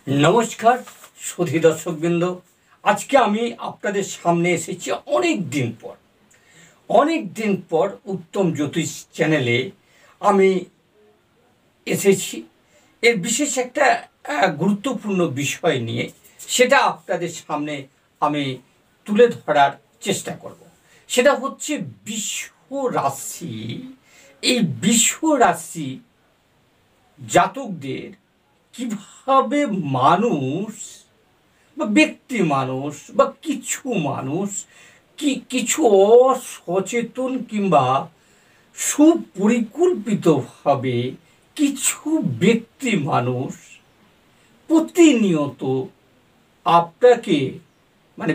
নমস্কার সুধী দর্শকবৃন্দ। আজকে আমি আপনাদের সামনে এসেছি অনেক দিন পর উত্তম জ্যোতিষ চ্যানেলে আমি এসেছি। এর বিশেষ একটা গুরুত্বপূর্ণ বিষয় নিয়ে সেটা আপনাদের সামনে আমি তুলে ধরার চেষ্টা করব। সেটা হচ্ছে বিশ্ব রাশি। এই বিশ্ব রাশি জাতকদের কিভাবে মানুষ বা ব্যক্তি মানুষ বা কিছু অসচেতন কিংবা সুপরিকল্পিতভাবে কিছু ব্যক্তি মানুষ প্রতিনিয়ত আপনাকে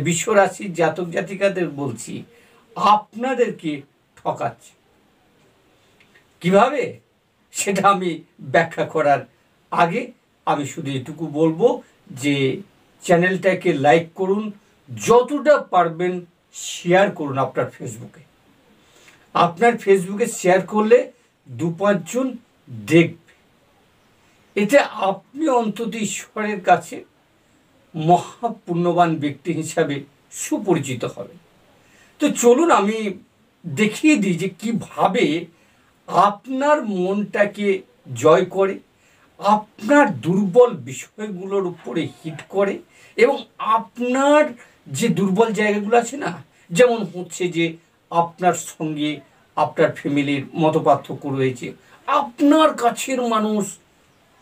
বিশ্বরাশির জাতক জাতিকাদের বলছি, আপনাদেরকে ঠকাচ্ছে। কিভাবে সেটা আমি ব্যাখ্যা করার আগে আমি শুধু এটুকু বলবো যে চ্যানেলটাকে লাইক করুন, যতটা পারবেন শেয়ার করুন। আপনার ফেসবুকে শেয়ার করলে 2-5 জন দেখবে। এতে আপনি অন্তত ঈশ্বরের কাছে মহাপুণ্যবান ব্যক্তি হিসাবে সুপরিচিত হবেন। তো চলুন আমি দেখিয়ে দিই যে কিভাবে আপনার মনটাকে জয় করে, আপনার দুর্বল বিষয়গুলোর উপরে হিট করে এবং আপনার যে দুর্বল জায়গাগুলো আছে না, যেমন হচ্ছে যে আপনার সঙ্গে আপনার ফ্যামিলির মতপার্থক্য রয়েছে, আপনার কাছের মানুষ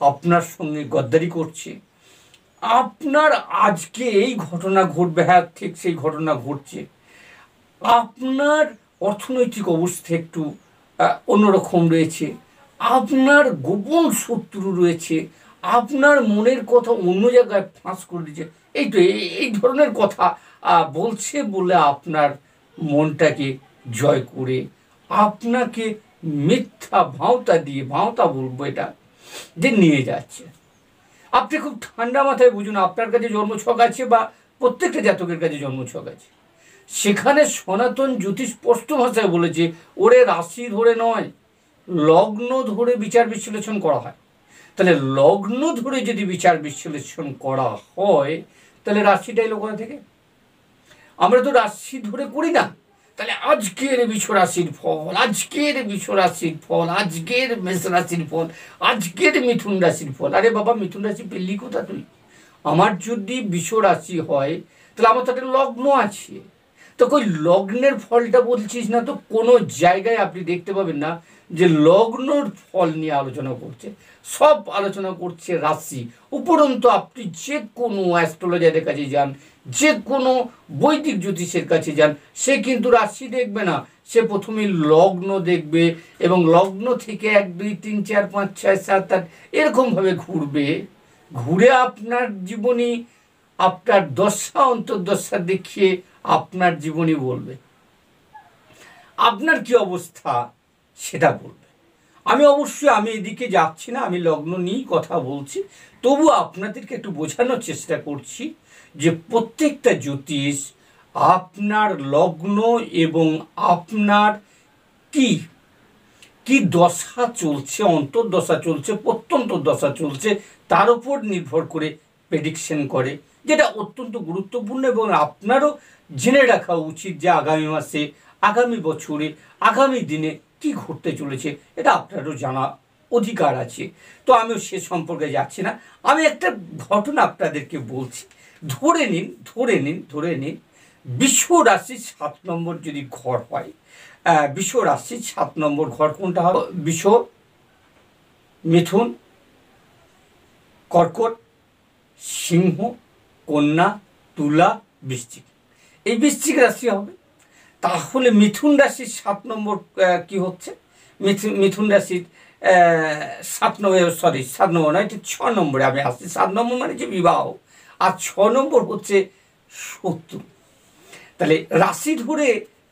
আপনার সঙ্গে গদ্দারি করছে, আপনার আজকে এই ঘটনা ঘটবে, হ্যাঁ ঠিক সেই ঘটনা ঘটছে, আপনার অর্থনৈতিক অবস্থা একটু অন্যরকম রয়েছে, আপনার গোপন শত্রু রয়েছে, আপনার মনের কথা অন্য জায়গায় ফাঁস করে দিচ্ছে, এই ধরনের কথা বলছে বলে আপনার মনটাকে জয় করে আপনাকে মিথ্যা ভাঁওতা বলবো এটা, যে নিয়ে যাচ্ছে। আপনি খুব ঠান্ডা মাথায় বুঝুন, আপনার কাছে জন্মছক আছে বা প্রত্যেকটা জাতকের কাছে জন্মছক আছে। সেখানে সনাতন জ্যোতিষ স্পষ্ট ভাষায় বলেছে, ওরে রাশি ধরে নয়, লগ্ন ধরে বিচার বিশ্লেষণ করা হয়। তাহলে লগ্ন ধরে যদি বিচার বিশ্লেষণ করা হয়, তাহলে রাশিটা এলো কোথা থেকে? আমরা তো রাশি ধরে করি না। তাহলে আজকের বিশ্ব রাশির ফল, আজকের বিশ্ব রাশির ফল, আজকের মেষ রাশির ফল, আজকের মিথুন রাশির ফল। আরে বাবা, মিথুন রাশি পেলি কোথা তুই? আমার যদি বিশ্ব রাশি হয় তাহলে আমার তো একটা লগ্ন আছে। তো কই লগ্নের ফলটা বলছিস না তো? কোনো জায়গায় আপনি দেখতে পাবেন না যে লগ্নর ফল নিয়ে আলোচনা করছে। সব আলোচনা করছে রাশি। উপরন্তু আপনি যে কোনো অ্যাস্ট্রোলজারের কাছে যান, যে কোনো বৈদিক জ্যোতিষের কাছে যান, সে কিন্তু রাশি দেখবে না, সে প্রথমে লগ্ন দেখবে এবং লগ্ন থেকে 1, 2, 3, 4, 5, 6, 7, 8 এরকমভাবে ঘুরে আপনার জীবনী, আপনার দশা অন্তর্দশা দেখিয়ে আপনার জীবনী বলবে, আপনার কি অবস্থা সেটা বলবে। আমি এদিকে যাচ্ছি না, আমি লগ্ন নিয়েই কথা বলছি। তবু আপনাদেরকে একটু বোঝানোর চেষ্টা করছি যে প্রত্যেকটা জ্যোতিষ আপনার লগ্ন এবং আপনার কি দশা চলছে, অন্তর্দশা চলছে, প্রত্যন্তর দশা চলছে, তার উপর নির্ভর করে প্রেডিকশন করে, যেটা অত্যন্ত গুরুত্বপূর্ণ। এবং আপনারও জেনে রাখা উচিত যে আগামী মাসে, আগামী বছরে, আগামী দিনে কি ঘটতে চলেছে, এটা আপনারও জানা অধিকার আছে। তো আমিও সে সম্পর্কে যাচ্ছি না। আমি একটা ঘটনা আপনাদেরকে বলছি। ধরে নিন বিশ্ব রাশির 7 নম্বর যদি ঘর হয়, বিশ্ব রাশির 7 নম্বর ঘর কোনটা হবে? বিশ্ব, মিথুন, কর্কট, সিংহ, কন্যা, তুলা, বৃশ্চিক। এই বৃশ্চিক রাশি হবে। তাহলে মিথুন রাশির 7 নম্বর কি হচ্ছে? মিথুন রাশির 7 নম্বর নয়, 6 নম্বরে আমি আসছি। 7 নম্বর মানে যে বিবাহ, আর 6 নম্বর হচ্ছে শত্রু। তাহলে রাশি ধরে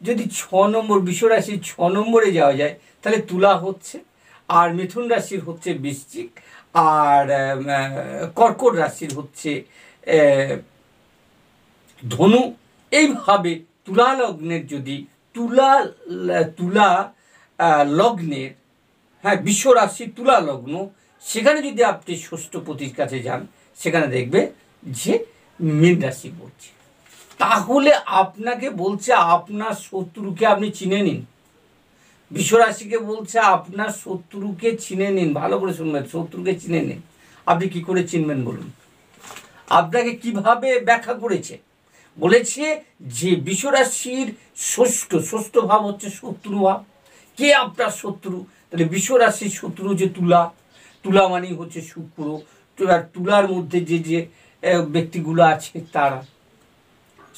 যদি 6 নম্বর, বিশ্ব রাশির 6 নম্বরে যাওয়া যায়, তাহলে তুলা হচ্ছে, আর মিথুন রাশির হচ্ছে বৃশ্চিক, আর কর্কট রাশির হচ্ছে ধনু। এইভাবে তুলা লগ্নের যদি তুলা লগ্নের, হ্যাঁ বিশ্ব রাশি তুলা লগ্ন, সেখানে যদি আপনি ষষ্ঠপতির কাছে যান, সেখানে দেখবে যে মীন রাশি পড়ছে। তাহলে আপনাকে বলছে আপনার শত্রুকে আপনি চিনে নিন। বিশ্বরাশিকে বলছে আপনার শত্রুকে চিনে নিন। ভালো করে শুনবেন, শত্রুকে চিনে নিন। আপনি কি করে চিনবেন বলুন? আপনাকে কিভাবে ব্যাখ্যা করেছে? বলেছে যে বিশ্বরাশির ষষ্ঠ ভাব হচ্ছে শত্রু ভাব। কে আপনার শত্রু? তাহলে বিশ্বরাশির শত্রু যে তুলা মানে হচ্ছে শুক্র। তুলার মধ্যে যে ব্যক্তিগুলো আছে তারা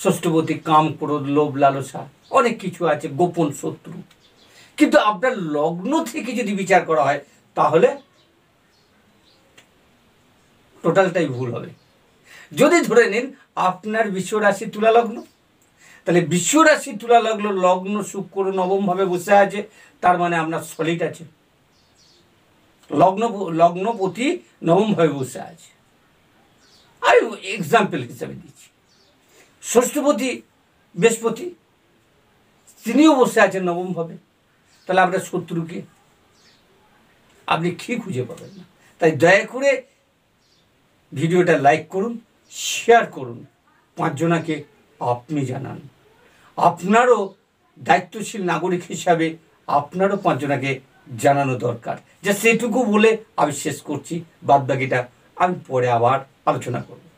ষষ্ঠপতি, কাম, ক্রোধ, লোভ, লালসা, অনেক কিছু আছে, গোপন শত্রু। কিন্তু আপনার লগ্ন থেকে যদি বিচার করা হয় তাহলে টোটালটাই ভুল হবে। যদি ধরে নিন আপনার বিশ্বরাশি তুলা লগ্ন, তাহলে বিশ্বরাশি তুলা লগ্ন শুক্র নবম ভাবে বসে আছে, তার মানে আপনার সলিড আছে। লগ্নপতি নবম ভাবে বসে আছে। আমি এক্সাম্পল হিসাবে দিচ্ছি। ষষ্ঠপতি বৃহস্পতি, তিনিও বসে আছেন নবম ভাবে। তাহলে আপনার শত্রুকে আপনি কি খুঁজে পাবেন না। তাই দয়া করে ভিডিওটা লাইক করুন, শেয়ার করুন, 5 জনাকে আপনি জানান। আপনারও দায়িত্বশীল নাগরিক হিসাবে আপনারও 5 জনাকে জানানো দরকার। যে সেটুকু বলে আমি শেষ করছি, বাদ বাকিটা আমি পরে আবার আলোচনা করব।